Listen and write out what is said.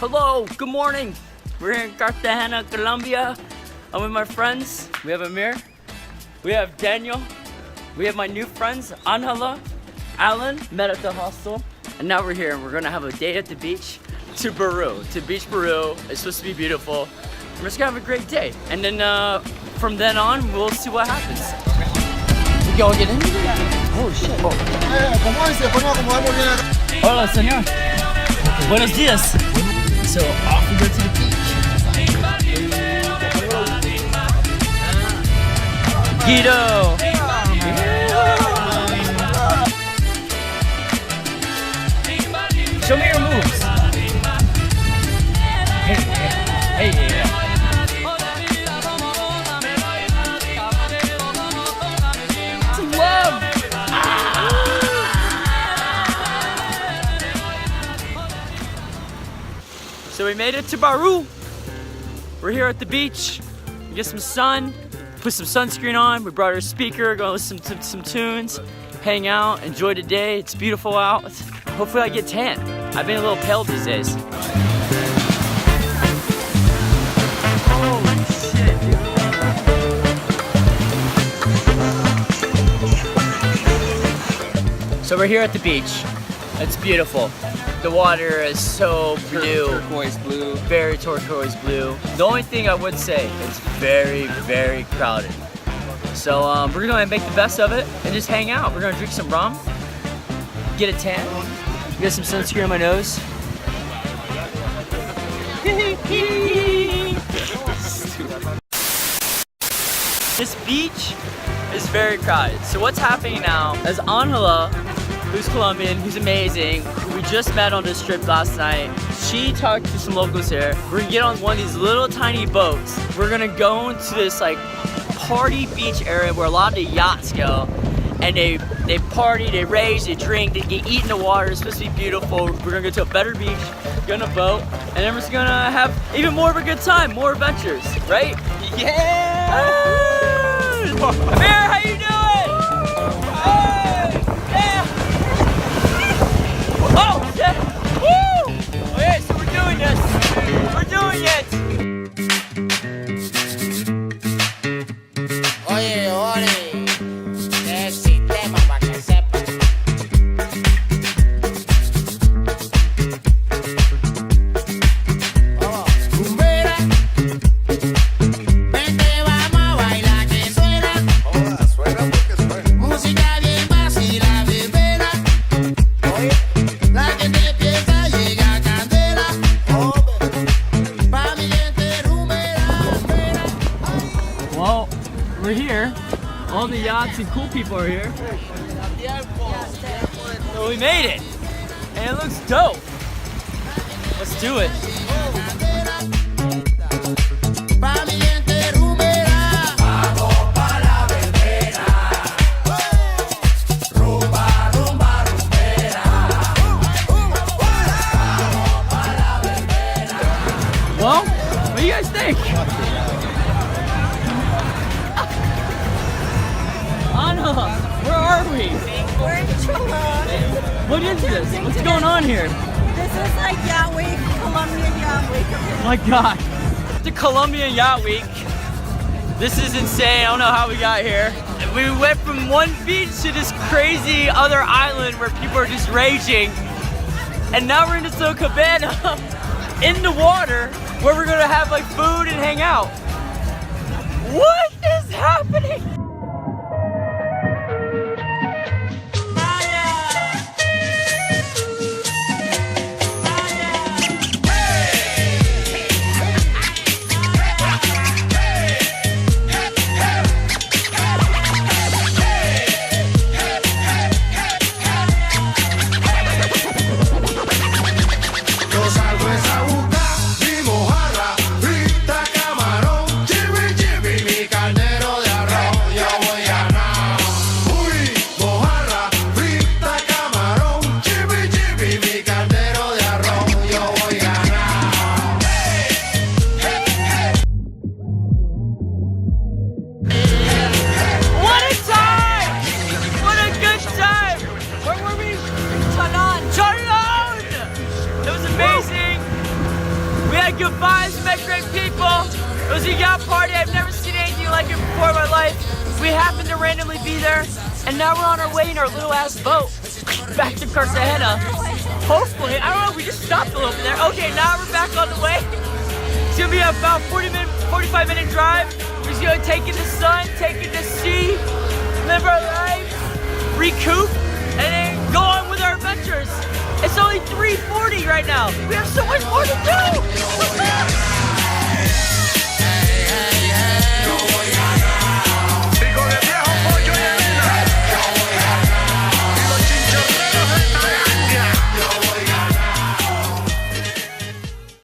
Hello, good morning. We're here in Cartagena, Colombia. I'm with my friends. We have Amir, we have Daniel, we have my new friends, Angela, Alan, met at the hostel, and now we're here and we're gonna have a day at the beach to Beach Peru. It's supposed to be beautiful. We're just gonna have a great day. And then from then on, we'll see what happens. We go get into it? Oh shit. Hola, señor. Buenos días. So off we go to the beach. Guido! Show me your moves. Hey. It's love! So we made it to Peru. We're here at the beach. Get some sun, put some sunscreen on. We brought our speaker, gonna listen to some tunes, hang out, enjoy the day. It's beautiful out. Hopefully I get tan. I've been a little pale these days. Holy shit, dude. So we're here at the beach. It's beautiful. The water is so blue. Turquoise blue. Very turquoise blue. The only thing I would say, it's very, very crowded. So we're gonna make the best of it and just hang out. We're gonna drink some rum, get a tan, get some sunscreen on my nose. This beach is very crowded. So what's happening now is Angela, who's Colombian, who's amazing, who we just met on this trip last night. She talked to some locals here. We're gonna get on one of these little tiny boats. We're gonna go into this like party beach area where a lot of the yachts go. And they party, they rage, they drink, they get eat in the water. It's supposed to be beautiful. We're gonna go to a better beach, go on a boat, and then we're just gonna have even more of a good time, more adventures, right? Yeah! Amir, how you doing? Hey! Yeah! Oh, shit! Woo! Okay, so we're doing this. We're doing it! Oye, es Systema pa' que sepas. Rumbera, vente vamos a bailar que suena. Suena porque suena. Música bien vacila, verbena. La que te empieza llega a candela. Pa' mi gente rumbera. Well, we're here. All the yachts and cool people are here. So we made it. And it looks dope. Let's do it. Pa' mi gente rumbera. Vamos pa' la verbena. Rumba, rumba, rumbera. Vamos pa' la verbena. Well, what do you guys think? Anna, where are we? We're in Cholon. What is this? What's going on here? This is like Yacht Week, Colombian Yacht Week. Oh my God. The Colombian Yacht Week. This is insane. I don't know how we got here. We went from one beach to this crazy other island where people are just raging. And now we're in this little cabana in the water where we're gonna have like food and hang out. What is happening? Yo salgo esa buscar mi mojarra, frita camarón, chibi chibi, mi caldero de arroz. We happened to randomly be there, and now we're on our way in our little ass boat back to Cartagena. Hopefully, I don't know, we just stopped a little bit there. Okay, now we're back on the way. It's gonna be about 45-minute drive. We're just gonna take in the sun, take in the sea, live our lives, recoup, and then go on with our adventures. It's only 3:40 right now. We have so much